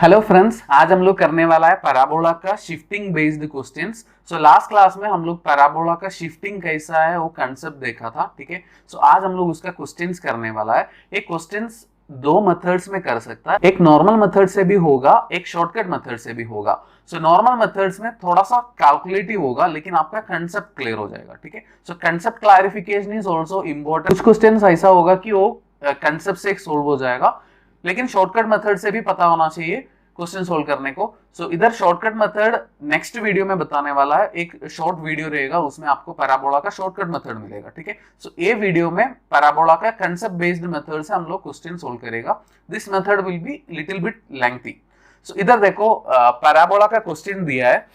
Hello friends, आज हम लोग करने वाला है पैराबोला का shifting based questions. So last class में हम लोग पैराबोला का शिफ्टिंग कैसा है वो कंसेप्ट देखा था। ठीक है, सो आज हम लोग उसका क्वेश्चंस करने वाला है। एक क्वेश्चंस दो मेथड्स में कर सकता है, एक नॉर्मल मेथड से भी होगा, एक शॉर्टकट मेथड से भी होगा। सो नॉर्मल मेथड्स में थोड़ा सा कैलकुलेटिव होगा, लेकिन आपका कंसेप्ट क्लियर हो जाएगा। ठीक है, सो concept clarification is also important. कुछ क्वेश्चंस ऐसा होगा कि वो कंसेप्ट से सोल्व हो जाएगा, लेकिन शॉर्टकट मेथड से भी पता होना चाहिए क्वेश्चन सोल्व करने को। सो इधर शॉर्टकट मेथड नेक्स्ट वीडियो में बताने वाला है, एक शॉर्ट वीडियो रहेगा, उसमें आपको पैराबोला का शॉर्टकट मेथड मिलेगा। ठीक है, सो ये वीडियो में पैराबोला का कंसेप्ट बेस्ड मेथड से हम लोग क्वेश्चन सोल्व करेगा। This method will be little bit lengthy. So इधर देखो, पैराबोला का क्वेश्चन दिया है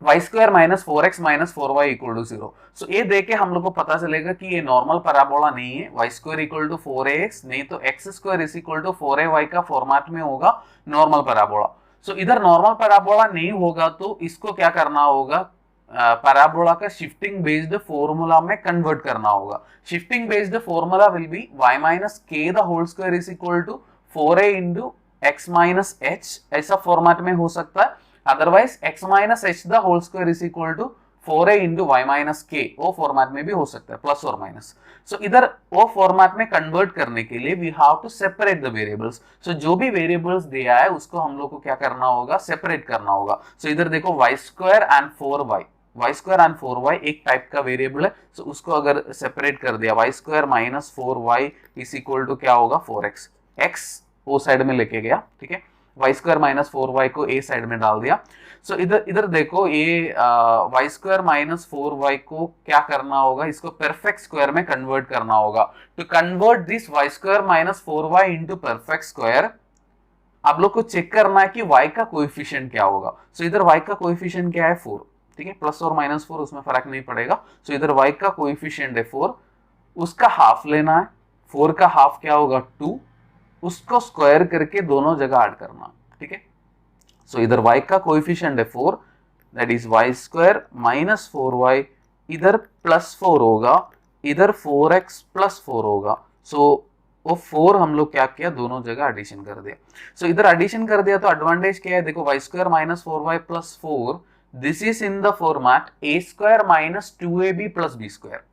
y square minus 4x minus 4y equal to 0। So ये देख के हम लोग को पता चलेगा कि ये नॉर्मल पैराबोला नहीं है। y square equal to 4ax नहीं तो x square is equal to 4ay का फॉर्मेट में होगा नॉर्मल पैराबोला। सो इधर नॉर्मल पैराबोला नहीं होगा तो इसको क्या करना होगा, पैराबोला का शिफ्टिंग बेस्ड फॉर्मूला में कन्वर्ट करना होगा। Shifting based formula will be y minus k the whole square is equal to 4a into x minus h, ऐसा फॉर्मेट में हो सकता है। Otherwise x minus h the whole square is equal to 4a into y minus k, वो format में भी हो सकता है, प्लस और माइनस। सो इधर वो फॉर्मेट में कन्वर्ट करने के लिए we have to separate the variables. So जो भी वेरिएबल्स दिया है उसको हम लोग को क्या करना होगा, सेपरेट करना होगा। सो इधर देखो y square and 4y, y square and 4y एक टाइप का वेरिएबल है। सो उसको अगर सेपरेट कर दिया, y square minus 4y is equal to क्या होगा, 4x। x वो साइड में लेके गया, ठीक है, y स्क्वायर माइनस 4y को a साइड में डाल दिया। सो इधर देखो, ये y स्क्वायर माइनस 4y को क्या करना होगा, इसको परफेक्ट स्क्वायर में कन्वर्ट करना होगा। To convert this y square minus 4y into perfect square, आप लोग को चेक करना है कि y का कोएफिशिएंट क्या होगा। सो इधर y का कोएफिशिएंट क्या है, 4। ठीक है, प्लस और माइनस 4 उसमें फर्क नहीं पड़ेगा। सो इधर y का कोएफिशिएंट है 4, उसका हाफ लेना है। 4 का हाफ क्या होगा, 2, उसको स्क्वायर करके दोनों जगह ऐड करना। ठीक है, सो इधर y का कोएफिशिएंट है 4, that is y square minus 4y, इधर प्लस 4 होगा, इधर 4x प्लस 4 होगा। सो वो 4 हम लोग क्या किया, दोनों जगह एडिशन कर दिया। सो इधर एडिशन कर दिया तो एडवांटेज क्या है, देखो y square minus 4y plus 4, this is in the format a square minus 2ab plus b square.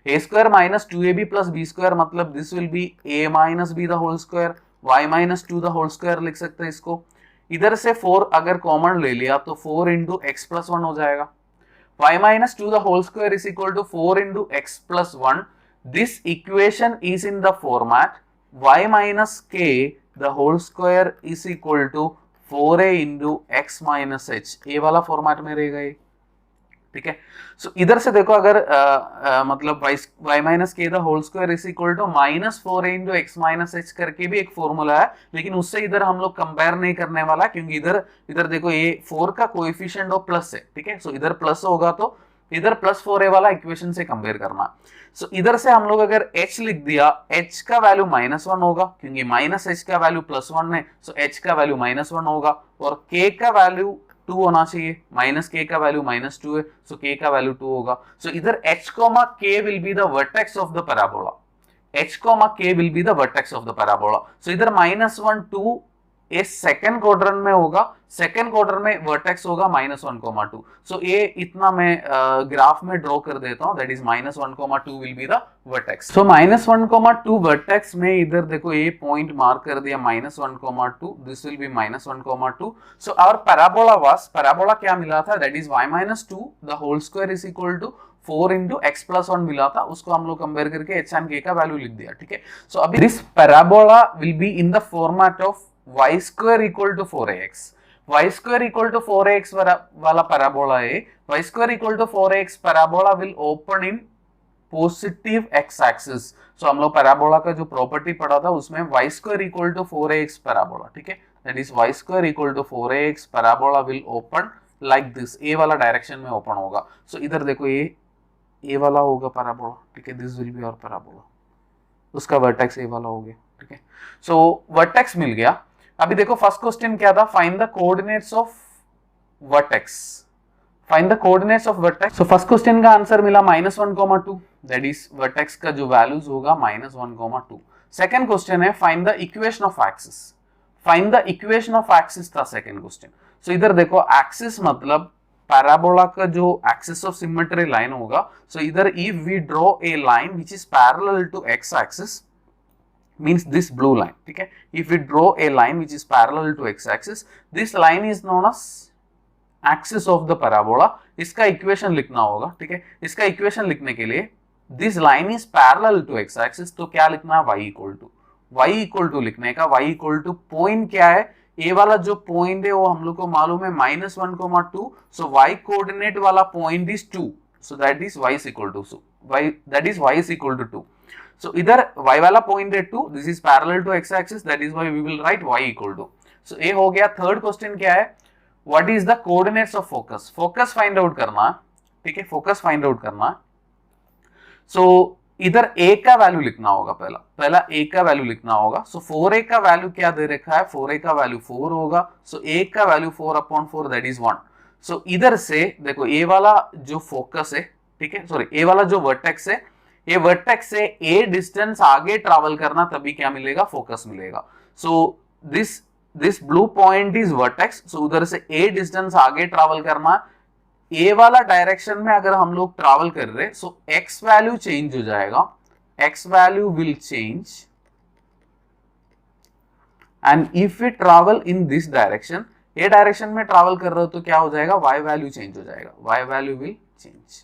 a square minus 2ab plus b square मतलब this will be a minus b the whole square, y minus 2 the whole square लिख सकते हैं इसको। इधर से 4 अगर common ले लिया तो 4 इंटू एक्स प्लस 1 हो जाएगा। y minus 2 the whole square is equal to 4 into x plus 1। This equation is in the format y minus k the whole square is equal to 4a into x minus h, ये वाला format में रहेगा ये। ठीक है, so इधर से देखो, अगर मतलब y minus k the whole square is equal to minus 4a into x minus h करके भी एक फॉर्मूला है, लेकिन उससे इधर हम लोग कंपेयर नहीं करने वाला, क्योंकि इधर देखो ये 4 का कोएफिशिएंट और प्लस है। ठीक है, सो इधर प्लस होगा तो इधर प्लस 4a वाला इक्वेशन से कंपेयर करना। सो इधर से हम लोग अगर h लिख दिया, h का वैल्यू माइनस 1 होगा, क्योंकि माइनस h का वैल्यू प्लस 1 है, सो h का वैल्यू माइनस 1 होगा, और k का वैल्यू 2 होना चाहिए, माइनस k का वैल्यू माइनस 2 है, सो k का वैल्यू 2 होगा। सो इधर h comma k will be the vertex of the parabola, h comma k will be the vertex of the parabola. So इधर माइनस 1 2 ये सेकंड क्वाड्रेंट में होगा, second quadrant में vertex होगा माइनस 1 कोमा 2। सो ये इतना मैं ग्राफ में ड्रॉ कर देता हूं, that is minus 1 comma 2 will be the vertex. So minus 1 comma 2 vertex में इधर देखो ये पॉइंट मार्क कर दिया minus 1 comma 2, this will be minus 1 comma 2। So our parabola क्या मिला था, that is y minus 2 the whole square is equal to 4 into x plus 1 मिला था, उसको हम लोग कंपेयर करके h एंड k का वैल्यू लिख दिया। ठीक है, सो अभी this parabola will be in the format of y square equal to 4ax। y square equal to 4ax वाला पैराबोला है। y square equal to 4ax parabola will open in positive x axis. So हम लोग parabola का जो property पढ़ा था उसमें y square equal to 4ax parabola, ठीक है, that is y square equal to 4ax parabola will open like this, a वाला डायरेक्शन में ओपन होगा। सो इधर देखो ये वाला होगा पैराबोला, ठीक है, this will be our parabola, उसका वर्टेक्स ए वाला हो गया। ठीक है, सो वर्टेक्स मिल गया। अभी देखो फर्स्ट क्वेश्चन क्या था, find the coordinates of vertex, find the coordinates of vertex. So first question का आंसर मिला minus 1 comma 2, that is vertex का जो वैल्यूज होगा माइनस 1 कोमा 2। सेकंड क्वेश्चन है find the equation of axis, find the equation of axis था second question. So इधर देखो axis मतलब पैराबोला का जो एक्सिस ऑफ सिमेट्री लाइन होगा। सो इधर if we draw a line which is parallel to x axis means this blue line, ठीक है। if we draw a line which is parallel to x axis, this line is known as axis of the parabola। इसका equation लिखना होगा, ठीक है। इसका equation लिखने के लिए this line is parallel to x axis, तो क्या लिखना है, y equal to लिखने का, y equal to पॉइंट क्या है, ए वाला जो पॉइंट है वो हम लोग को मालूम है -1,2, सो y कोऑर्डिनेट वाला point is 2, so that is y is equal to y is equal to 2। So इधर y वाला पॉइंट है 2, this is parallel to x axis, that is why we will write y equal to. So ये हो गया। Third question क्या है, what is the coordinates of focus, focus find out करना, ठीक है, फोकस फाइंड आउट करना। सो इधर a का वैल्यू लिखना होगा, पहला a का वैल्यू लिखना होगा। सो 4a का वैल्यू क्या दे रखा है, 4a का वैल्यू 4 होगा, सो a का वैल्यू 4/4 दैट इज 1। सो इधर से देखो a वाला जो फोकस है, ठीक है, सॉरी a वाला जो वर्टेक्स है, ये वर्टेक्स से a डिस्टेंस आगे ट्रैवल करना, तभी क्या मिलेगा, फोकस मिलेगा। So this blue point is vertex, so उधर से a डिस्टेंस आगे ट्रैवल करना, a वाला डायरेक्शन में अगर हम लोग ट्रैवल कर रहे, सो x वैल्यू चेंज हो जाएगा, x value will change, and if we travel in this direction, ये डायरेक्शन में ट्रैवल कर रहे हो तो क्या हो जाएगा, y वैल्यू चेंज हो जाएगा, y value will change,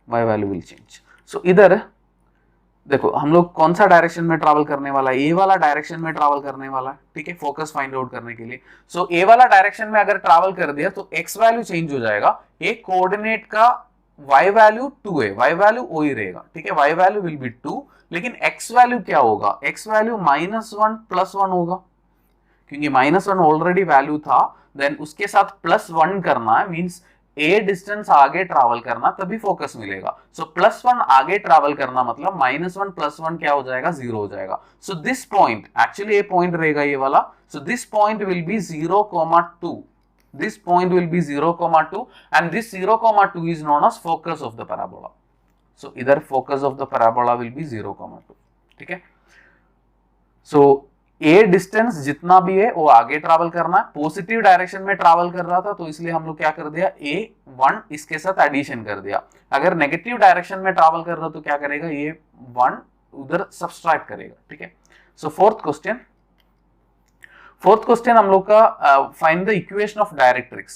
y value will change. So इधर देखो हम लोग कौन सा डायरेक्शन में ट्रैवल करने वाला है, ए वाला डायरेक्शन में ट्रैवल करने वाला है, ठीक है, फोकस फाइंड आउट करने के लिए। सो ए वाला डायरेक्शन में अगर ट्रैवल कर दिया तो x वैल्यू चेंज हो जाएगा, एक कोऑर्डिनेट का y वैल्यू 2 है, y वैल्यू वही रहेगा, ठीक है, y वैल्यू विल बी 2, लेकिन x वैल्यू क्या होगा, x वैल्यू -1 + 1 होगा, क्योंकि -1 ऑलरेडी वैल्यू था, देन उसके साथ +1 करना है, मींस a डिस्टेंस आगे ट्रैवल करना, तभी फोकस मिलेगा। सो +1 आगे ट्रैवल करना मतलब -1 + 1 क्या हो जाएगा, 0 हो जाएगा। सो दिस पॉइंट, एक्चुअली ये पॉइंट रहेगा ये वाला, so this point will be 0,2, this point will be 0,2 and this 0,2 is known as focus of the parabola. So इधर focus of the parabola will be 0,2, ठीक है। सो ए डिस्टेंस जितना भी है वो आगे ट्रैवल करना है, पॉजिटिव डायरेक्शन में ट्रैवल कर रहा था तो इसलिए हम लोग क्या कर दिया, A1 इसके साथ एडिशन कर दिया। अगर नेगेटिव डायरेक्शन में ट्रैवल कर रहा तो क्या करेगा, ये 1 उधर सब्सट्रैक्ट करेगा, ठीक है। सो फोर्थ क्वेश्चन हम लोग का find the equation of directrix.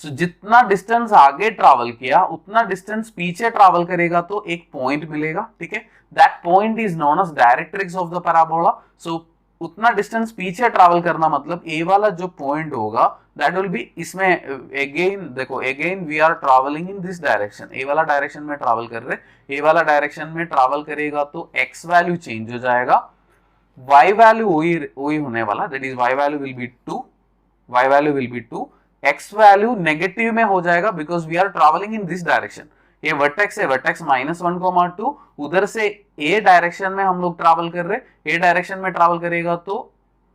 So जितना डिस्टेंस आगे ट्रैवल किया उतना डिस्टेंस पीछे ट्रैवल करेगा तो एक पॉइंट मिलेगा, ठीक है, that point is known as directrix of the parabola. So उतना डिस्टेंस पीछे ट्रैवल करना मतलब ए वाला जो पॉइंट होगा दैट विल बी, इसमें अगेन देखो, again we are travelling in this direction, a वाला डायरेक्शन में ट्रैवल कर रहे, ए वाला डायरेक्शन में ट्रैवल करेगा तो x वैल्यू चेंज हो जाएगा, y वैल्यू वही होने वाला, that is y value will be 2, y value will be 2, x value negative में हो जाएगा because we are travelling in this direction, ये वर्टेक्स है, वर्टेक्स -1,2, उधर से ए डायरेक्शन में हम लोग ट्रैवल कर रहे, ए डायरेक्शन में ट्रैवल करेगा तो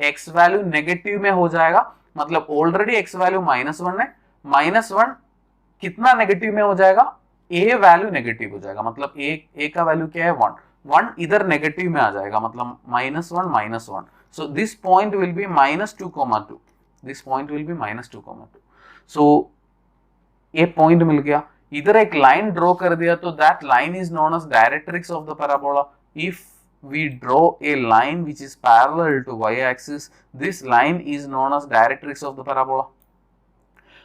x वैल्यू नेगेटिव में हो जाएगा, मतलब ऑलरेडी x वैल्यू -1 है, -1 कितना नेगेटिव में हो जाएगा, a वैल्यू नेगेटिव हो जाएगा, मतलब a का वैल्यू क्या है, 1 इधर नेगेटिव में आ जाएगा, मतलब -1 so this point will B -2,2, this point will B -2,2। सो ये पॉइंट मिल गया, इधर एक लाइन ड्रॉ कर दिया तो that line is known as directrix of the parabola. If we draw a line which is parallel to y axis, this line is known as directrix of the parabola.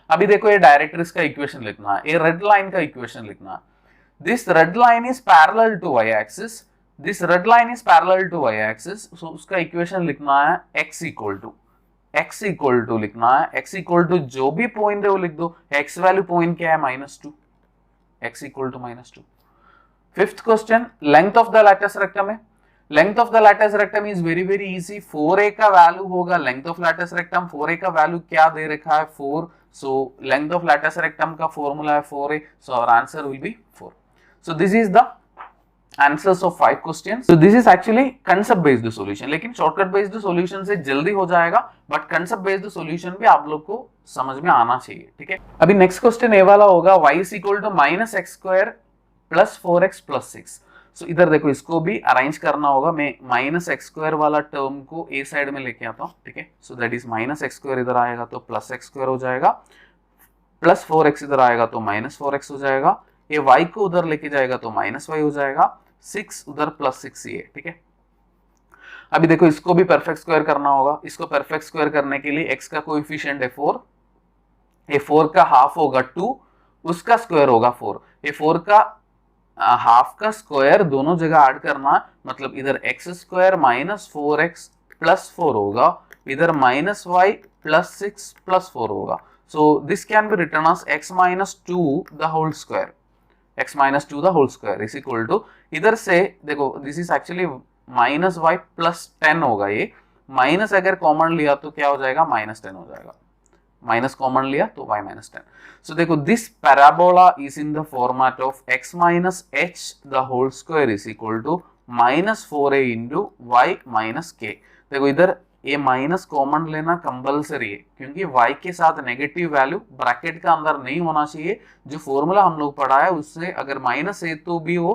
अभी देखो ये directrix का equation लिखना है, ये red line का equation लिखना है, this red line is parallel to y axis, this red line is parallel to y axis, so उसका इक्वेशन लिखना है x इक्वल टू लिखना है, x इक्वल टू जो भी पॉइंट है वो लिख दो, x वैल्यू पॉइंट क्या है, -2, x equal to -2। Fifth question, length of the latus rectum है, length of the latus rectum is very easy, 4a का वैल्यू होगा length of latus rectum, 4a का वैल्यू क्या दे रखा है, 4, so length of latus rectum का formula है 4a, so our answer will be 4। So this is the answers of 5 questions. So this is actually concept based solution, लेकिन shortcut based solution से जल्दी हो जाएगा, बट कंसेप्ट बेस्ड सॉल्यूशन भी आप लोग को समझ में आना चाहिए, ठीक है। अभी नेक्स्ट क्वेश्चन ए वाला होगा, y is equal to -x² + 4x + 6। So इधर देखो इसको भी अरेंज करना होगा। मैं माइनस एक्स स्क्वायर वाला टर्म को ए साइड में लेके आता हूँ, ठीक है। So that is minus x square इधर आएगा तो प्लस एक्स स्क्वायर हो जाएगा, प्लस 4x इधर आएगा तो माइनस 4x हो जाएगा, ये y को उधर लेके जाएगा तो माइनस y हो जाएगा, 6 उधर प्लस 6 ये, ठीक है। अभी देखो इसको भी परफेक्ट स्क्वायर करना होगा। इसको परफेक्ट स्क्वायर करने के लिए x का कोएफिशिएंट है 4, ये 4 का हाफ होगा 2, उसका स्क्वायर होगा 4, ये 4 का हाफ का स्क्वायर दोनों जगह ऐड करना, मतलब इधर x square minus 4x plus 4 होगा, इधर माइनस y प्लस 6 प्लस 4 होगा। So this can be written as x minus 2 the whole square, x minus 2 the whole square is equal to, इधर से देखो this is actually minus y plus 10 होगा, ये minus अगर common लिया तो क्या हो जाएगा, माइनस 10 हो जाएगा, माइनस कॉमन लिया तो y माइनस 10। सो देखो this parabola is in the format of x minus h the whole square is equal to minus 4a into y minus k। देखो इधर ये माइनस कॉमन लेना कंपलसरी है, क्योंकि y के साथ नेगेटिव वैल्यू ब्रैकेट का अंदर नहीं होना चाहिए। जो फॉर्मूला हम लोग पढ़ा है उससे अगर माइनस है तो भी वो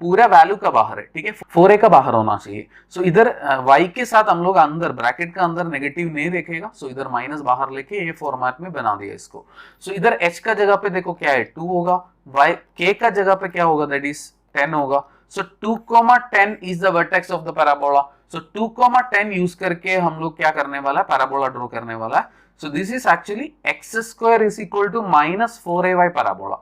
पूरा वैल्यू का बाहर है, ठीक है, 4a का बाहर होना चाहिए। सो इधर y के साथ हम लोग अंदर ब्रैकेट का अंदर नेगेटिव नहीं देखेगा, सो इधर माइनस बाहर लेके ये फॉर्मेट में बना दिया इसको। सो इधर h का जगह पे देखो क्या है 2 होगा, y k का जगह पे क्या होगा, दैट इज 10 होगा। सो 2,10 is the vertex of the parabola. So 2,10 use करके हम लोग क्या करने वाला है, पैराबोला ड्रॉ करने वाला है। So this is actually x square is equal to minus 4ay parabola,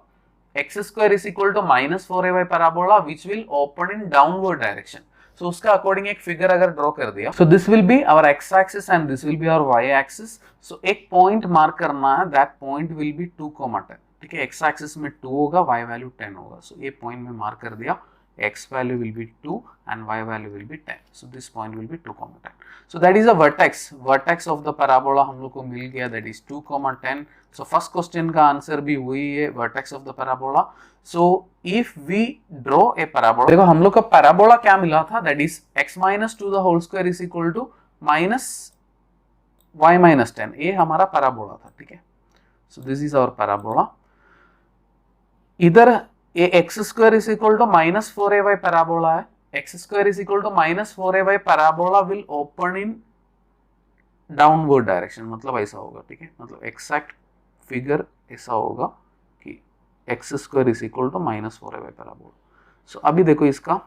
x square is equal to minus 4ay parabola which will open in downward direction. So उसका अकॉर्डिंग एक फिगर अगर draw कर दिया, so this will be our x axis and this will be our y axis. So एक point mark करना है, that point will be 2,10, ठीक है। x axis में 2 होगा, y वैल्यू 10 होगा। So ये पॉइंट में मार्क कर दिया, x value will be 2 and y value will be 10. So this point will be 2,10. So that is a vertex of the parabola हम लोग को मिल गया, that is 2,10. So first question का आंसर भी वही है, vertex of the parabola. So if we draw a parabola, देखो हम लोग का parabola क्या मिला था, that is x minus 2 the whole square is equal to minus y minus 10. ये हमारा parabola था, ठीक है। So this is our parabola. इधर ये x square is equal to minus 4ay parabola है, x square is equal to minus 4ay parabola will open in downward direction, मतलब ऐसा होगा, ठीक है। मतलब एक्सैक्ट फिगर ऐसा होगा कि x square is equal to minus 4ay parabola. So अभी देखो इसका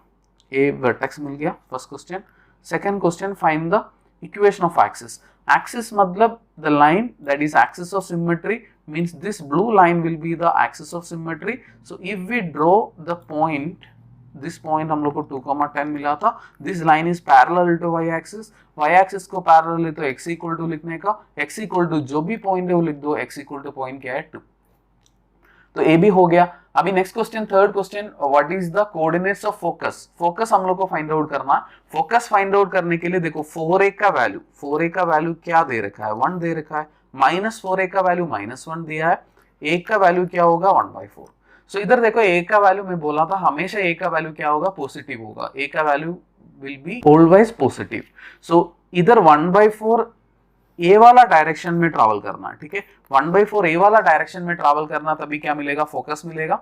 ये वर्टेक्स मिल गया, first question. Second question, find the equation of axis. Axis मतलब the line that is axis of symmetry, means this blue line will be the axis of symmetry. So if we draw the point, this point हम लोग को 2,10 मिला था, this line is parallel to y axis, y axis को parallel है तो x equal to लिखने का, x equal to जो भी point है वो लिख दो, x equal to point क्या है 2। तो ये भी हो गया। अभी next question, third question, what is the coordinates of focus. Focus हम लोग को फाइंड आउट करना है। फोकस फाइंड आउट करने के लिए देखो 4a का वैल्यू क्या दे रखा है, 1 दे रखा है, माइनस 4a का वैल्यू माइनस 1 दिया है, a का वैल्यू क्या होगा 1/4। सो इधर देखो a का वैल्यू मैं बोला था हमेशा a का वैल्यू क्या होगा, पॉजिटिव होगा, a का value will be always positive. So इधर 1/4 ए वाला डायरेक्शन में ट्रैवल करना है, ठीक है। 1/4 ए वाला डायरेक्शन में ट्रैवल करना, तभी क्या मिलेगा, फोकस मिलेगा।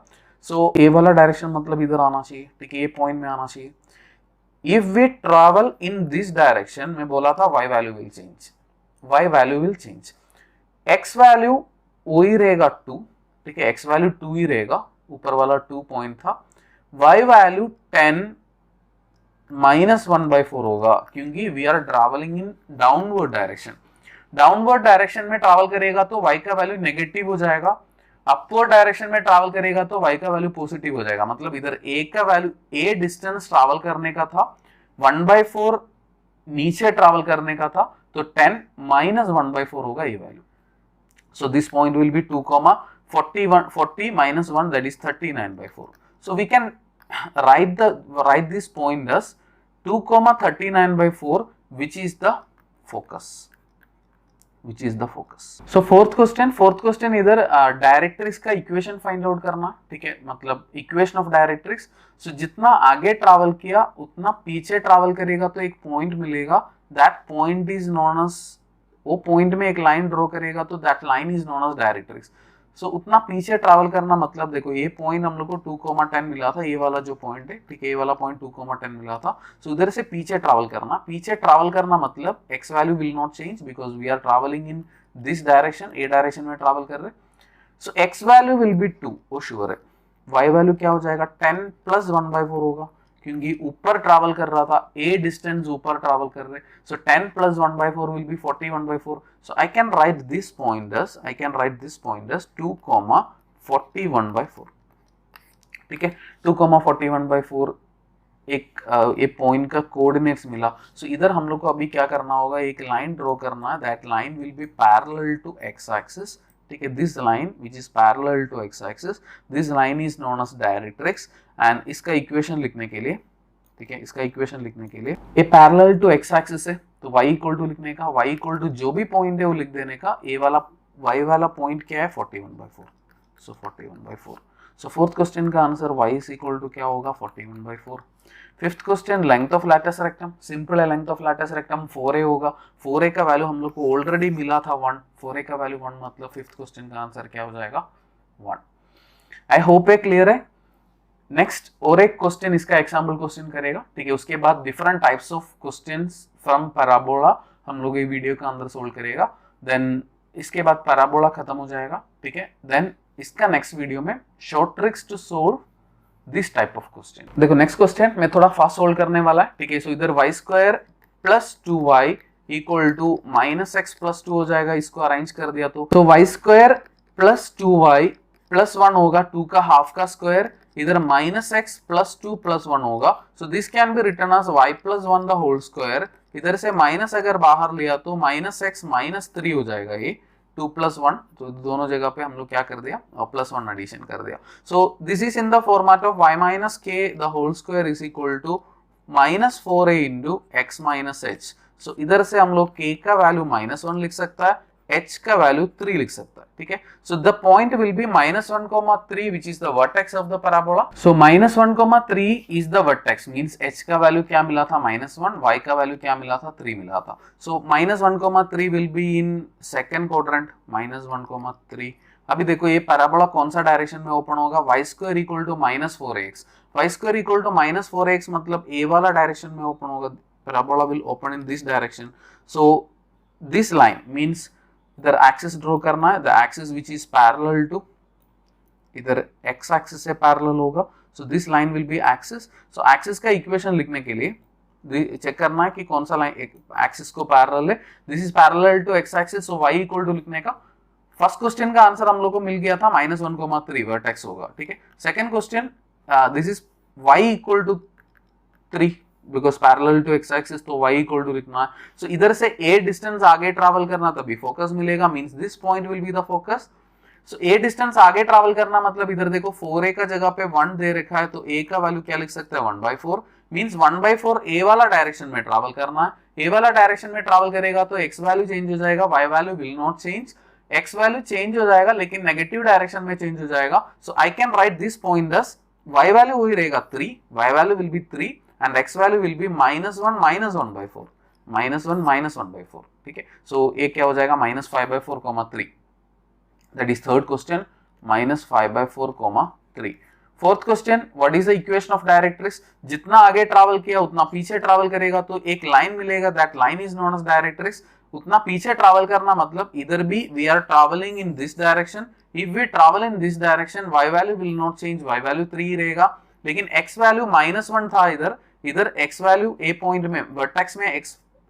सो ए वाला डायरेक्शन मतलब इधर आना चाहिए, ठीक है, ये पॉइंट में आना चाहिए। If we travel in this direction, मैं बोला था y value will change, x value वही रहेगा 2, ठीक है, x वैल्यू 2 ही रहेगा, ऊपर वाला 2 पॉइंट था, y वैल्यू 10 माइनस 1/4 होगा, क्योंकि we are travelling in downward direction. Downward direction में ट्रैवल करेगा तो y का वैल्यू नेगेटिव हो जाएगा, अपवर्ड डायरेक्शन में ट्रैवल करेगा तो y का वैल्यू पॉजिटिव हो जाएगा। मतलब इधर a का वैल्यू, a डिस्टेंस ट्रैवल करने का था, 1/4 नीचे ट्रैवल करने का था, तो 10 माइनस 1/4 होगा ये value. So this point will B 2,40 minus 1, that is 39/4. So we can write this point as 2,39/4, which is the focus. So fourth question इधर डायरेक्ट्रिक्स का इक्वेशन फाइंड आउट करना, ठीक है, मतलब इक्वेशन ऑफ डायरेक्ट्रिक्स। सो जितना आगे travel किया उतना पीछे ट्रैवल करेगा तो एक पॉइंट मिलेगा, that point is known as, वो पॉइंट में एक लाइन ड्रॉ करेगा तो that line is known as directrix. So उतना पीछे ट्रैवल करना मतलब देखो ये पॉइंट हम लोग को 2,10 मिला था, ये वाला जो पॉइंट है, ठीक है, ये वाला पॉइंट 2,10 मिला था। सो उधर से पीछे ट्रैवल करना मतलब x value will not change because we are travelling in this direction, A direction में ट्रैवल कर रहे। So x value will be 2, वो श्योर है। वाई वैल्यू क्या हो जाएगा, 10 प्लस 1/4 होगा क्योंकि ऊपर ट्रैवल कर रहा था, ए डिस्टेंस ऊपर ट्रैवल कर रहे। So 10 plus 1/4 will be 41/4। So I can write this point as 2,41/4, ठीक है। 2,41/4 एक ये पॉइंट का कोऑर्डिनेट्स मिला। सो इधर हम लोग को अभी क्या करना होगा, एक लाइन ड्रॉ करना है, that line will be parallel to x axis, ठीक है। This line which is parallel to x axis, this line is known as directrix. And इसका इक्वेशन लिखने के लिए, ठीक है, इसका इक्वेशन लिखने के लिए ये पैरेलल टू एक्स एक्सिस है तो y इक्वल टू लिखने का, y इक्वल टू जो भी पॉइंट है वो लिख देने का। ये वाला y वाला पॉइंट क्या है, 41/4। सो 41/4। सो फोर्थ क्वेश्चन का answer y is equal to क्या होगा, 41/4। Fifth question, length of latus rectum, simple है, length of latus rectum 4a होगा। 4a का वैल्यू हम लोग को ऑलरेडी मिला था 1, 4a का वैल्यू 1 मतलब फिफ्थ क्वेश्चन का आंसर क्या हो जाएगा, 1। आई होप ये क्लियर है। नेक्स्ट और एक क्वेश्चन इसका एग्जाम्पल क्वेश्चन करेगा, ठीक है। उसके बाद different types of questions from parabola हम लोग ये वीडियो के अंदर सोल्व करेगा। देन इसके बाद पैराबोला खत्म हो जाएगा, ठीक है। देन इसका नेक्स्ट वीडियो में short tricks to solve this type of question. देखो नेक्स्ट क्वेश्चन मैं थोड़ा फास्ट सोल्व करने वाला है, ठीक है। सो इधर y square plus 2y equal to -x plus 2 हो जाएगा, इसको अरेंज कर दिया तो y square plus 2y plus 1 होगा, 2 का हाफ का स्क्वायर, इधर -x प्लस 2 प्लस 1 होगा। So this can be written as y plus 1 the whole square. इधर से माइनस अगर बाहर लिया तो -x -3 हो जाएगा, ये 2 प्लस 1, तो दोनों जगह पे हम लोग क्या कर दिया, और प्लस 1 एडिशन कर दिया। So this is in the format of y minus k the whole square is equal to -4a into x minus h। So इधर से हम लोग k का वैल्यू -1 लिख सकता है, h का वैल्यू 3 लिख सकता है, ठीक है। So the point will B -1,3 which is the vertex of the parabola. So -1,3 is the vertex, means h का वैल्यू क्या मिला था, -1, y का वैल्यू क्या मिला था, 3 मिला था। सो -1,3 will be in second quadrant, -1,3। अभी देखो ये पैराबोला कौन सा डायरेक्शन में ओपन होगा, y square equal to -4x, y square equal to -4x मतलब a वाला डायरेक्शन में ओपन होगा, parabola will open in this direction. So this line means इधर एक्सिस ड्रॉ करना है, the axis which is parallel to, इधर x axis से parallel होगा। So this line will be axis. So axis का equation लिखने के लिए चेक करना है कि कौन सा लाइन एक्सिस को पैरेलल है। This is parallel to x axis, so y equal to लिखने का। फर्स्ट क्वेश्चन का आंसर हम लोग को मिल गया था -1,3 वर्टेक्स होगा, ठीक है। Second question, this is y equal to 3 because parallel to x axis, तो y इक्वल टू लिखना है। सो इधर से a डिस्टेंस आगे ट्रैवल करना तभी फोकस मिलेगा, means this point will be the focus. So a distance आगे ट्रैवल करना मतलब इधर देखो 4a का जगह पे 1 दे रखा है, तो a का वैल्यू क्या लिख सकते हैं, 1/4, मींस 1/4 a वाला डायरेक्शन में ट्रैवल करना है। a वाला डायरेक्शन में ट्रैवल करेगा तो x वैल्यू चेंज हो जाएगा, y value will not change. x value change हो जाएगा लेकिन नेगेटिव डायरेक्शन में चेंज हो जाएगा। So I can write this point दस, y वैल्यू वही रहेगा 3, y value will be 3 and x value will be -1 -1/4, -1 -1/4, ठीक है। सो ये क्या हो जाएगा, -5/4, 3। That is third question, -5/4, 3। Fourth question, what is the equation of directrix. जितना आगे ट्रैवल किया उतना पीछे ट्रैवल करेगा, तो एक लाइन मिलेगा, that line is known as directrix. उतना पीछे ट्रैवल करना मतलब इधर भी we are travelling in this direction, if we travel in this direction y value will not change, y value 3 रहेगा, लेकिन x वैल्यू -1 था इधर x वैल्यू a पॉइंट में वर्टेक्स में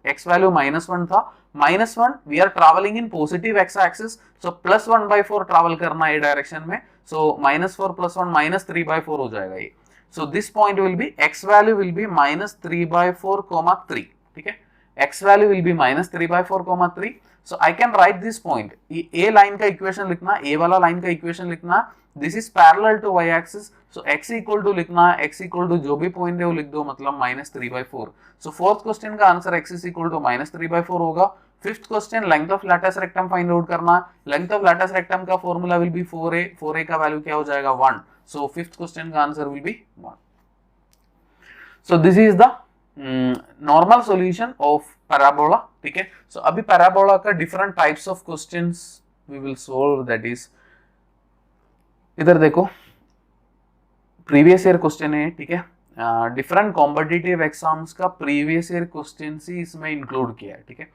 x वैल्यू -1 था, -1 we are travelling in positive x axis, so +1/4 travel करना है direction में। सो -4 + 1 -3/4 हो जाएगा ये। So this point will be, x value will be -3/4, 3, ठीक है। x value will be -3/4, 3। So I can write this point, a line का equation लिखना, a वाला लाइन का इक्वेशन लिखना, this is parallel to y axis. So x equal to लिखना है, x equal to जो भी पॉइंट है वो लिख दो, मतलब -3/4। सो फोर्थ क्वेश्चन का answer x is equal to -3/4 होगा। Fifth question, length of latus rectum find out करना। लेंथ ऑफ लैटिस रेक्टम का formula will be 4a, 4a का वैल्यू क्या हो जाएगा, 1। सो फिफ्थ क्वेश्चन का answer will be 1। So this is the normal solution of parabola, ठीक है। सो अभी पैराबोला का different types of questions we will solve, that is इधर देखो प्रीवियस ईयर क्वेश्चन है, ठीक है, डिफरेंट कॉम्पिटिटिव एग्जाम्स का प्रीवियस ईयर क्वेश्चन ही इसमें इंक्लूड किया है, ठीक है।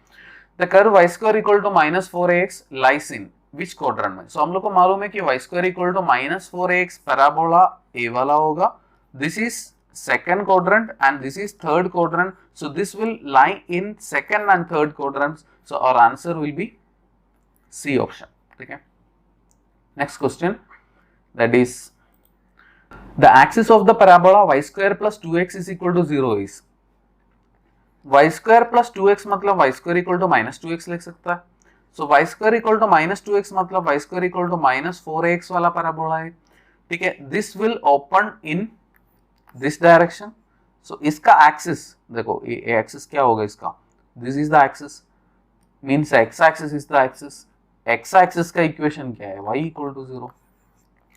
The curve y square equal to -4ax lies in which quadrant में। सो हम लोग को मालूम है कि y square equal to -4ax parabola a वाला होगा, this is second quadrant and this is third quadrant, so this will lie in second and third quadrants, so our answer will be C option, ठीक है। Next question, that is the axis of the parabola y square plus 2x is equal to 0 is y square plus 2x मतलब y square equal to -2x लिख सकता है, so y square equal to -2x मतलब y square equal to -4ax वाला parabola है, ठीक है। this will open in this direction, so इसका axis देखो, ये axis क्या होगा इसका, this is the axis, means x axis is the axis, x axis का इक्वेशन क्या है, y equal to 0,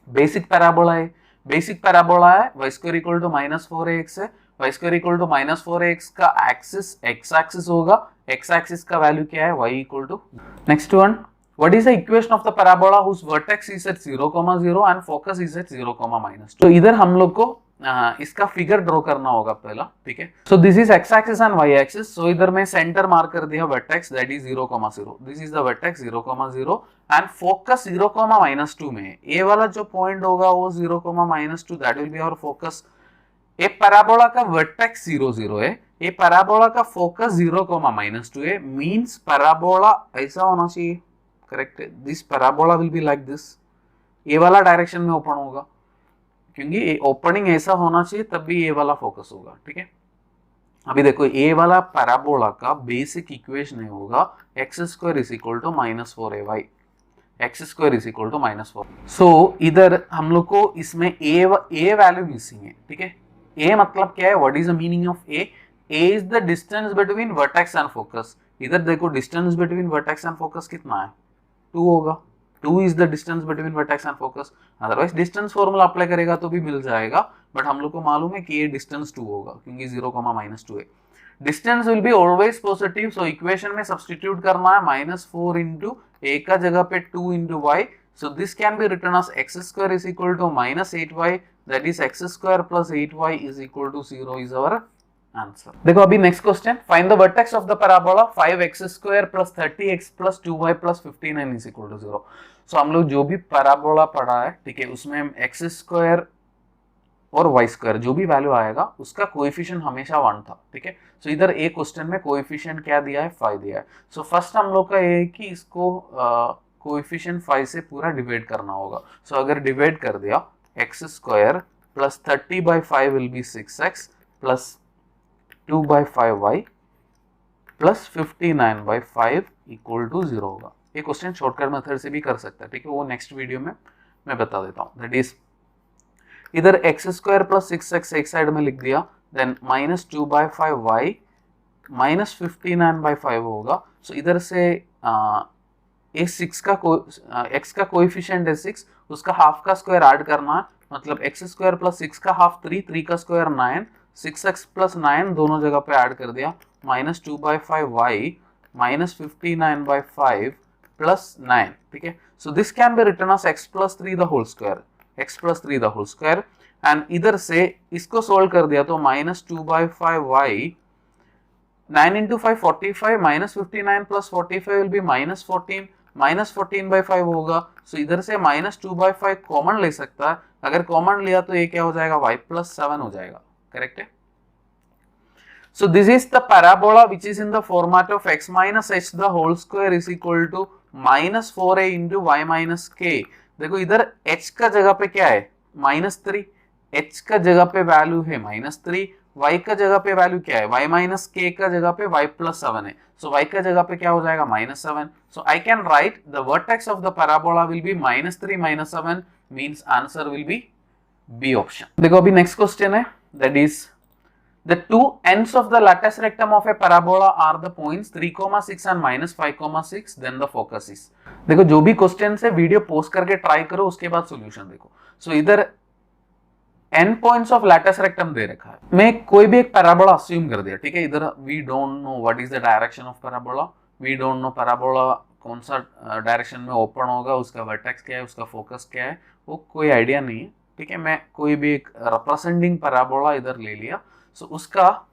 basic parabola है, बेसिक पैराबोला है, y square equal to -4ax है, y square equal to -4ax का एक्सिस x एक्सिस होगा, x axis का value क्या है, y equal to. Next one, what is the equation of the parabola whose vertex is at 0,0 and focus is at 0,-2। तो इधर हम लोग को इसका फिगर ड्रॉ करना होगा पहला, ठीक है। So this is x axis and y axis, so इधर मैं सेंटर मार्क कर दिया vertex that is 0,0, this is the vertex 0,0 and focus 0,-2 में है, ये वाला जो पॉइंट होगा वो 0,-2 that will be our focus. ये पैराबोला का वर्टेक्स 0,0 है, ये पैराबोला का फोकस 0,-2 है, मींस पैराबोला ऐसा होना चाहिए, करेक्ट है, this parabola will be like this, ये वाला डायरेक्शन में ओपन होगा, क्योंकि ओपनिंग ऐसा होना चाहिए तब भी ये वाला फोकस होगा, ठीक है। अभी देखो ये वाला पैराबोला का बेसिक इक्वेशन होगा x square is equal to -4ay, x square is equal to -4। So इधर हम लोग को इसमें a वैल्यू मिसिंग है, ठीक है। a मतलब क्या है, what is the meaning of a is the distance between vertex and focus. इधर देखो distance between vertex and focus कितना है, 2 होगा, 2 is the distance between vertex and focus, otherwise distance formula apply करेगा तो भी मिल जाएगा, बट हम लोग को मालूम है कि ये distance 2 होगा क्योंकि 0,-2 है। distance will be always positive, so equation में substitute करना है, -4 into a का जगह पे 2 into y, so this can be written as x square is equal to -8y, that is x square plus 8y is equal to 0 is our answer. देखो अभी next question, find the vertex of the parabola 5x square plus 30x plus 2y plus 59 is equal to 0। So हम लोग जो भी parabola पढ़ा है, ठीक है, उसमें हम x स्क्वायर और y स्क्वायर जो भी वैल्यू आएगा उसका कोएफिशिएंट हमेशा 1 था, ठीक है। सो इधर एक क्वेश्चन में कोएफिशिएंट क्या दिया है, 5 दिया है। सो फर्स्ट हम लोग का ये है कि इसको कोएफिशिएंट 5 से पूरा डिवाइड करना होगा। सो अगर डिवाइड कर दिया, x square plus 30/5 will be 6x plus 2/5y plus 59/5 equal to 0 होगा। ये क्वेश्चन शॉर्टकट मेथड से भी कर सकता है, ठीक है, वो नेक्स्ट वीडियो में मैं बता देता हूँ। दैट इज इधर x स्क्वायर प्लस 6x एक साइड में लिख दिया, देन -2/5y माइनस 59/5 होगा। सो इधर से ये 6 का x का कोएफिशिएंट है 6, उसका हाफ का स्क्वायर ऐड करना है, मतलब x स्क्वायर प्लस 6 का हाफ 3 का स्क्वायर 9, 6x प्लस 9 दोनों जगह पे ऐड कर दिया, -2/5y माइनस 59/5 प्लस 9, ठीक है। So this can be written as x plus 3 the whole square, x plus 3 the whole square, and इधर से इसको सोल्व कर दिया तो -2/5y 9 into 5 45 minus 59 plus 45 will be -14 -14/5 होगा। सो इधर से -2/5 कॉमन ले सकता है, अगर कॉमन लिया तो ये क्या हो जाएगा, y plus 7 हो जाएगा, करेक्ट है। So this is the parabola which is in the format of x minus h the whole square is equal to -4a into y minus k। देखो इधर h का जगह पे क्या है, -3, h का जगह पे वैल्यू है -3, y का जगह पे वैल्यू क्या है, y माइनस k का जगह पे y प्लस 7 है। सो y का जगह पे क्या हो जाएगा, -7। So I can write the vertex of the parabola will be -3 -7, means answer will be B option. देखो अभी नेक्स्ट क्वेश्चन है, that is the two ends of the lattice rectum of a parabola are the points 3,6 and -5,6, then the focus is। देखो जो भी question है video post करके try करो, उसके बाद सॉल्यूशन देखो। सो इधर end points of latus rectum दे रखा है, मैं कोई भी एक पैराबोला अज्यूम कर दिया, ठीक है। इधर we don't know what is the direction of parabola, we don't know parabola कौन सा डायरेक्शन में ओपन होगा, उसका वर्टेक्स क्या है, उसका फोकस क्या है, वो कोई आइडिया नहीं है, ठीक है। मैं कोई भी एक रिप्रेजेंटिंग पैराबोला इधर ले लिया, सो उसका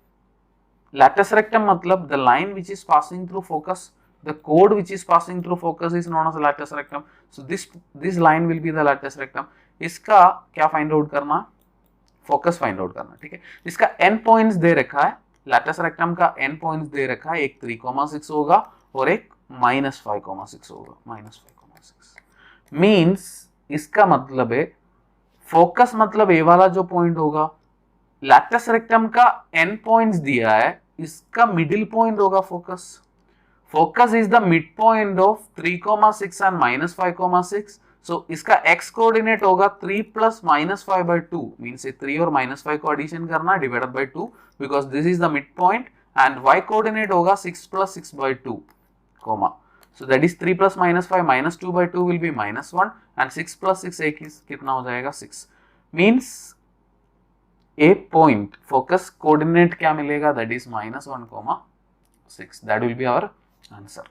latus rectum मतलब the line which is passing through focus, the chord which is passing through focus is known as latus rectum. So this line will be the latus rectum. इसका क्या find out करना, focus find out करना, ठीक है। इसका N points दे रखा है, latus rectum का एन पॉइंट्स दे रखा है, एक 3,6 होगा और एक -5,6 होगा, -5,6 मीन्स इसका मतलब है फोकस मतलब ए वाला जो पॉइंट होगा, लैटस रेक्टम का एन पॉइंट्स दिया है, इसका मिडिल पॉइंट होगा focus. Focus is the mid point of 3,6 and -5,6, सो इसका एक्स कोऑर्डिनेट होगा 3 + -5/2, मींस 3 और -5 को एडिशन करना divided by 2 because this is the mid point, and y coordinate होगा 6 + 6/2, so that is 3 + -5 -2/2 will be -1 and 6 + 6 एक कितना हो जाएगा 6, means a point focus coordinate क्या मिलेगा, that is -1,6, that will be our answer.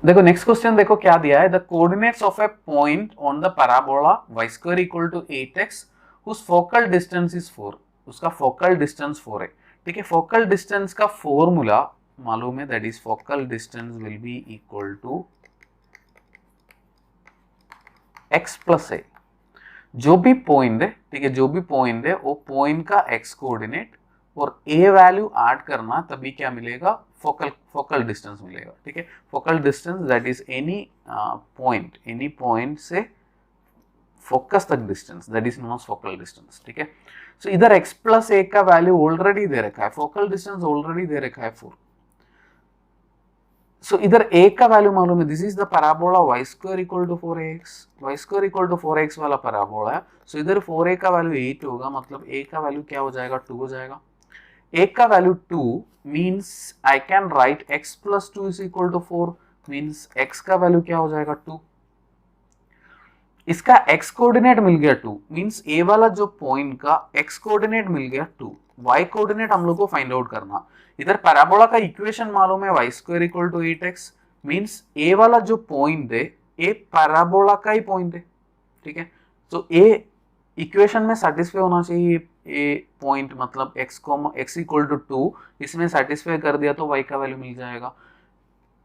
देखो नेक्स्ट क्वेश्चन देखो क्या दिया है, the coordinates of a point on the parabola y² = 8x whose focal distance is 4, उसका फोकल डिस्टेंस 4 है, ठीक है। फोकल डिस्टेंस का फॉर्मूला मालूम है, that is focal distance will be equal to x + a, जो भी पॉइंट है, ठीक है, जो भी पॉइंट है वो पॉइंट का एक्स कोऑर्डिनेट और ए वैल्यू ऐड करना, तभी क्या मिलेगा, फोकल डिस्टेंस मिलेगा, ठीक है। Focal distance that is any point से फोकस तक distance, that is known as focal distance, ठीक है। सो इधर x + a का वैल्यू ऑलरेडी दे रखा है, फोकल डिस्टेंस ऑलरेडी दे रखा है 4, सो इधर a का वैल्यू मालूम है, this is the parabola y² = 4ax, y² = 4x वाला पैराबोला है, सो इधर 4a का वैल्यू 8 होगा, मतलब a का वैल्यू क्या हो जाएगा, 2 हो जाएगा। a का value 2 means I can write x + 2 = 4, means x का वैल्यू क्या हो जाएगा 2, इसका x कोऑर्डिनेट मिल गया 2, मींस a वाला जो पॉइंट का x कोऑर्डिनेट मिल गया 2, y कोऑर्डिनेट हम लोग को फाइंड आउट करना। इधर पैराबोला का इक्वेशन मालूम है, y² = 8x, मींस a वाला जो पॉइंट है a पैराबोला का ही पॉइंट है, ठीक है। तो a इक्वेशन में सेटिस्फाई होना चाहिए, a पॉइंट मतलब x = 2, इसमें सेटिस्फाई कर दिया तो y का वैल्यू मिल जाएगा।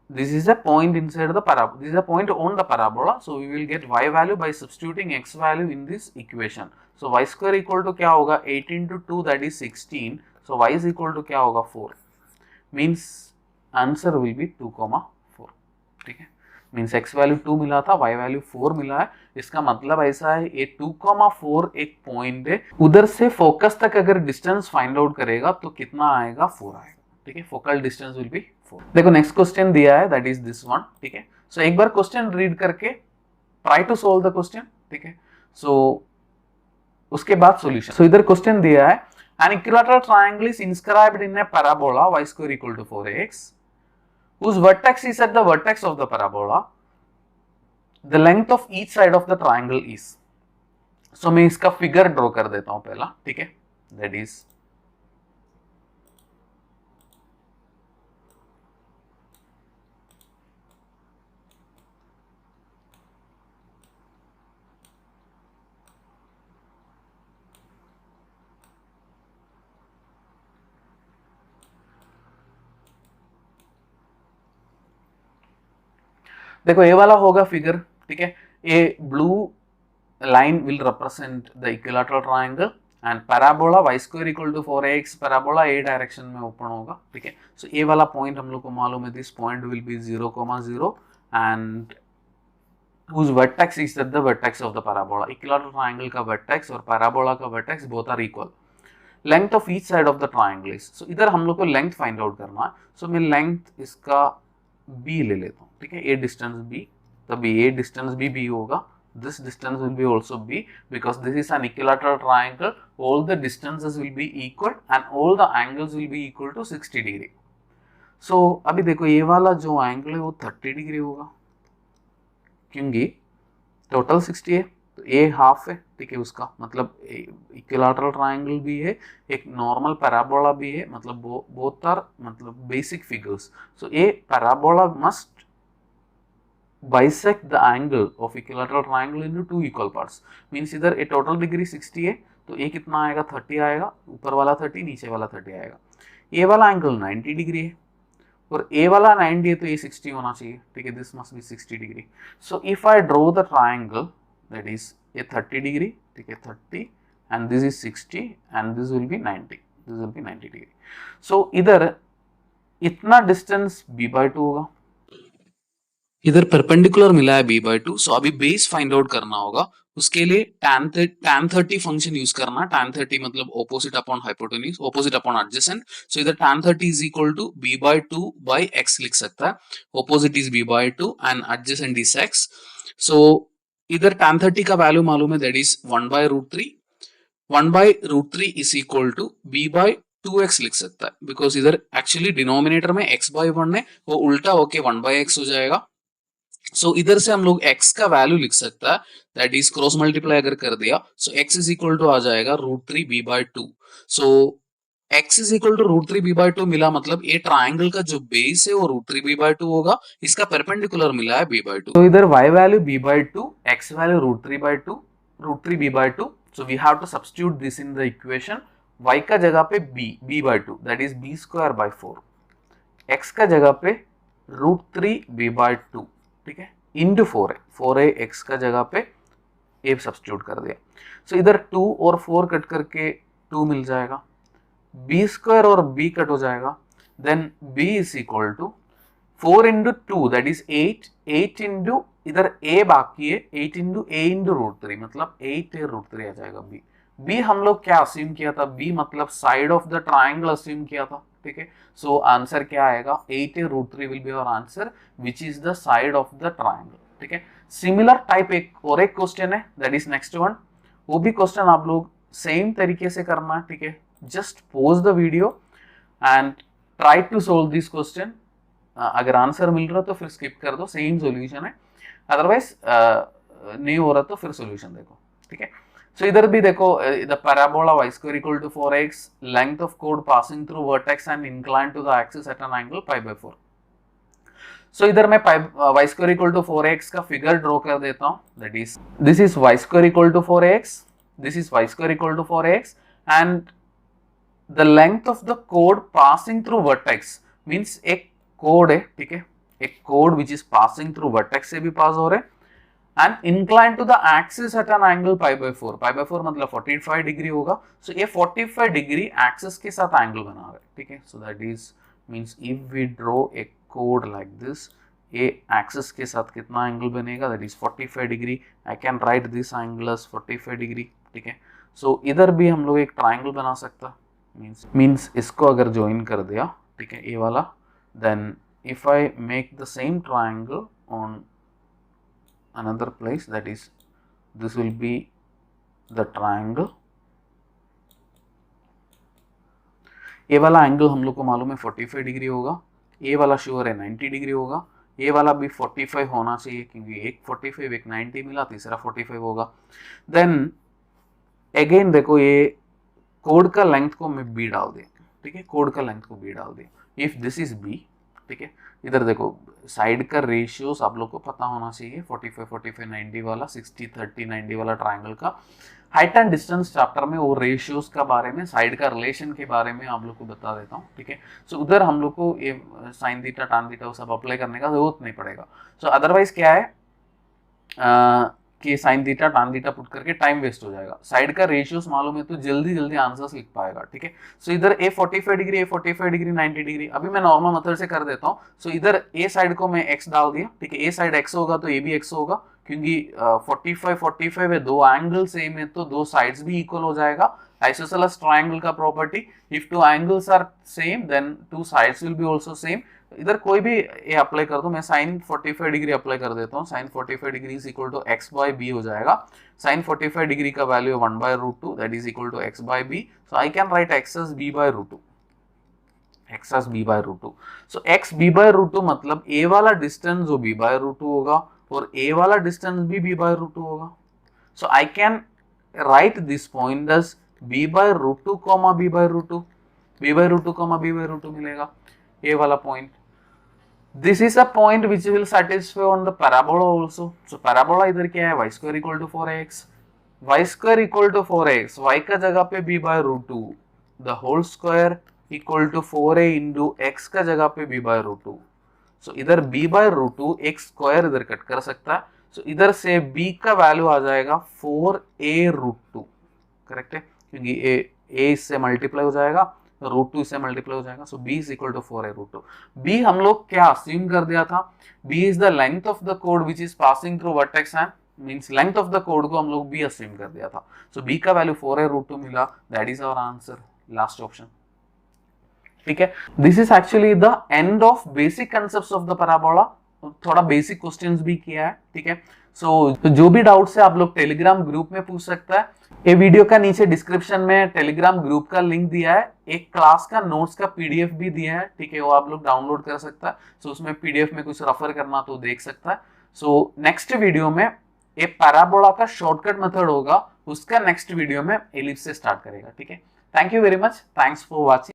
This is a point inside the parabola. This is a point on the parabola. So we will get y value by substituting x value in this equation. So y² = क्या होगा, 8 × 2 that is 16. So y is equal to क्या होगा 4. Means answer will be 2,4. ठीक है, means x value 2 मिला था, y value 4 मिला है, इसका मतलब ऐसा है ये 2,4 एक पॉइंट है, उधर से फोकस तक अगर डिस्टेंस फाइंड आउट करेगा तो कितना आएगा, 4 आएगा, ठीक है। Focal distance will be 4। देखो नेक्स्ट क्वेश्चन दिया है, दैट इज दिस वन, ठीक है। सो एक बार क्वेश्चन रीड करके try to solve the question, ठीक है। सो उसके बाद सॉल्यूशन। सो इधर क्वेश्चन दिया है, an equilateral triangle is inscribed in a parabola y² = 4ax whose vertex is at the vertex of the parabola, the length of each side of the triangle is, so मैं इसका figure draw कर देता हूं पहला, ठीक है, that is देखो ये वाला होगा फिगर, ठीक है। A blue line will represent the equilateral triangle and parabola y² = 4ax, parabola a direction में ओपन होगा, ठीक है। सो ये वाला पॉइंट हम लोग को मालूम है, this point will B 0,0 and whose vertex is at the vertex of the parabola. Equilateral triangle का vertex और parabola का vertex both are equal. Length of each side of the triangle is, so इधर हम लोग को length find out करना है, so मैं length इसका b ले लेता हूँ, ठीक है। a distance b, तभी a distance b होगा, this distance will be also b because this is an equilateral triangle, all the distances will be equal and all the angles will be equal to 60 degree. so अभी देखो ये वाला जो angle है वो 30 degree होगा, क्योंकि टोटल 60 है तो ए हाफ है, ठीक है। उसका मतलब इक्विलैटरल ट्रायंगल भी है, एक नॉर्मल पैराबोला भी है, मतलब बोथ आर मतलब basic figures. So A parabola must bisect the angle of equilateral triangle into two equal parts. Means इधर a total degree 60 है तो a कितना आएगा 30 आएगा, ऊपर वाला 30 नीचे वाला 30 आएगा. a वाला एंगल 90 डिग्री है और a वाला 90 है तो ये 60 होना चाहिए. ठीक है, this must be 60 degree. So if I draw the triangle that is ये 30 डिग्री. ठीक है, 30 and this is 60 and this will be 90. This will be 90 degree. So इधर इतना डिस्टेंस b/2 होगा, इधर परपेंडिकुलर मिला है b/2. सो अभी बेस फाइंड आउट करना होगा. उसके लिए tan 30 फंक्शन यूज करना. tan 30 मतलब opposite upon hypotenuse, opposite upon adjacent. So इधर tan 30 is equal to b/2 by x लिख सकता है. Opposite is b/2 and adjacent is x. So इधर tan 30 का वैल्यू मालूम है, that is 1/√3. 1/√3 is equal to b/2x लिख सकता है, बिकॉज इधर एक्चुअली डिनोमिनेटर में x/1 है, वो उल्टा होके 1/x हो जाएगा. सो इधर से हम लोग x का वैल्यू लिख सकता है, दैट इज क्रॉस मल्टीप्लाई अगर कर दिया so x is equal to आ जाएगा √3 b/2. So x is equal to √3 b/2 मिला, मतलब ये ट्राइंगल का जो बेस है वो √3 b/2 होगा. इसका परपेंडिकुलर मिला है b/2. तो इधर y value b/2, x value √3 b/2. So we have to substitute this in the equation. y का जगह पे b/2 that is b square by 4. x का जगह पे √3 b/2. ठीक है, इंटू 4 है, 4 है x का जगह पे a सब्स्टिट्यूट कर दिया. सो इधर 2 और 4 कट करके 2 मिल जाएगा, b स्क्वायर और b कट हो जाएगा. Then b is equal to 4 into 2 that is 8 into इधर a बाकी है 8 इंटू a इंटू √3 मतलब 8 √3 आ जाएगा. b हम लोग क्या अस्यूम किया था, b मतलब side of the triangle assume किया था. ठीक है, सो आंसर क्या आएगा 8 √3 will be our answer which is the side of the triangle. ठीक है, सिमिलर टाइप एक और एक क्वेश्चन है दैट इज नेक्स्ट वन. वो भी क्वेश्चन आप लोग सेम तरीके से करना है. ठीक है, just pause the video and try to solve this question. अगर आंसर मिल रहा तो फिर स्किप कर दो, सेम सॉल्यूशन है. अदरवाइज नहीं हो रहा तो फिर सॉल्यूशन देखो. ठीक है, सो इधर भी देखो the parabola y square equal to 4x, length of कोड passing through vertex and incline to the axis at an angle π/4. So इधर मैं y square equal to 4x का फिगर ड्रॉ कर देता हूं. That is this is y square equal to 4x, this is y square equal to 4x and the length of the कोड passing through vertex means एक कोड है. ठीक है, एक कोड which is passing through vertex से भी पास हो रहे and incline to the axis at an angle π/4. π/4 मतलब 45 डिग्री होगा. सो ये 45 डिग्री एक्सिस के साथ एंगल बना रहे. ठीक है, so that is means if we draw a कोड लाइक दिस, ये एक्सिस के साथ कितना एंगल बनेगा, that is 45 degree. I can write this angle as 45 degree. ठीक है, सो इधर भी हम लोग एक ट्राइंगल बना सकता मींस इसको अगर ज्वाइन कर दिया, ठीक है, ये वाला, then if I make the same triangle on another place, that is this will be the triangle. ये वाला एंगल हम लोग को मालूम है 45 डिग्री होगा, ये वाला श्योर है 90 डिग्री होगा, ये वाला भी 45 होना चाहिए क्योंकि एक 45 एक 90 मिला, तीसरा 45 होगा. देन अगेन देखो ये कोड का लेंथ को मैं b डाल दिया. ठीक है, कोड का लेंथ को b डाल दिया. इफ दिस इज b, ठीक है, इधर देखो साइड का रेशियोस आप लोग को पता होना चाहिए. 45 45 90 वाला, 60 30 90 वाला ट्राइंगल का हाइट एंड डिस्टेंस चैप्टर में वो रेशियोस का बारे में, साइड का रिलेशन के बारे में आप लोग को बता देता हूँ. ठीक है, सो उधर हम लोग को ये साइन थीटा टैन थीटा वो सब अप्लाई करने का जरूरत नहीं पड़ेगा. सो अदरवाइज क्या है कि sine theta tan theta put करके टाइम वेस्ट हो जाएगा. साइड का रेशियोस मालूम है तो जल्दी जल्दी आंसर्स लिख पाएगा. ठीक है, सो इधर ए 45 डिग्री, ए 45 डिग्री, 90 डिग्री. अभी मैं नॉर्मल मेथड से कर देता हूँ. सो इधर ए साइड को मैं x डाल दिया. ठीक है, ए साइड x होगा तो ए भी x होगा क्योंकि 45 45 है, दो एंगल सेम है तो दो साइड्स भी इक्वल हो जाएगा. आइसोसेलेस ट्राइंगल का property, if two angles are same then two sides will be also same. इधर कोई भी ये अप्लाई कर दो, मैं साइन 45 डिग्री अप्लाई कर देता हूँ. Sine 45 degree is equal to x by b हो जाएगा. साइन 45 डिग्री का value 1/√2 that is equal to x by b. So I can write x as b/√2, x as b/√2. So x b/√2 मतलब a वाला distance जो b/√2 होगा और a वाला distance भी b/√2 होगा. So I can write this point as b/√2, b/√2, b/√2, b/√2 मिलेगा ये वाला पॉइंट. This is a point which will satisfy on the parabola also. So parabola इधर क्या है, y square equal to 4ax, y square equal to 4ax, y का जगह पे b by root two, the whole square equal to 4a into x का जगह पे b by root two. So इधर b by root two, x square इधर cut कर सकता है, सो इधर से b का वैल्यू आ जाएगा 4a रूट टू, करेक्ट है, क्योंकि a इससे मल्टीप्लाई हो जाएगा, रूट टू इससे मल्टीप्लाई हो जाएगा, सो b is equal to 4a root two. b हम लोग क्या अस्यूम कर दिया था, b is the length of the code which is passing through vertex and means length of the code को हम लोग b अस्यूम कर दिया था। सो b का वैल्यू 4a रूट टू मिला, that is our answer, last option. ठीक है, this is actually the end of basic concepts of the parabola. थोड़ा बेसिक क्वेश्चंस भी किया है, ठीक है। सो जो भी डाउट्स है आप लोग टेलीग्राम ग्रुप में पूछ सकता है। ये वीडियो का नीचे डिस्क्रिप्शन में टेलीग्राम ग्रुप का लिंक दिया है, एक क्लास का नोट्स का पीडीएफ भी दिया है, ठीक है, वो आप लोग डाउनलोड कर सकता है। सो उसमें पीडीएफ में कुछ रेफर करना तो देख सकता है। सो नेक्स्ट वीडियो में एक पैराबोला का शॉर्टकट मेथड होगा, उसका नेक्स्ट वीडियो में एलिप्स से स्टार्ट करेगा, ठीक है। Thank you very much, thanks for watching.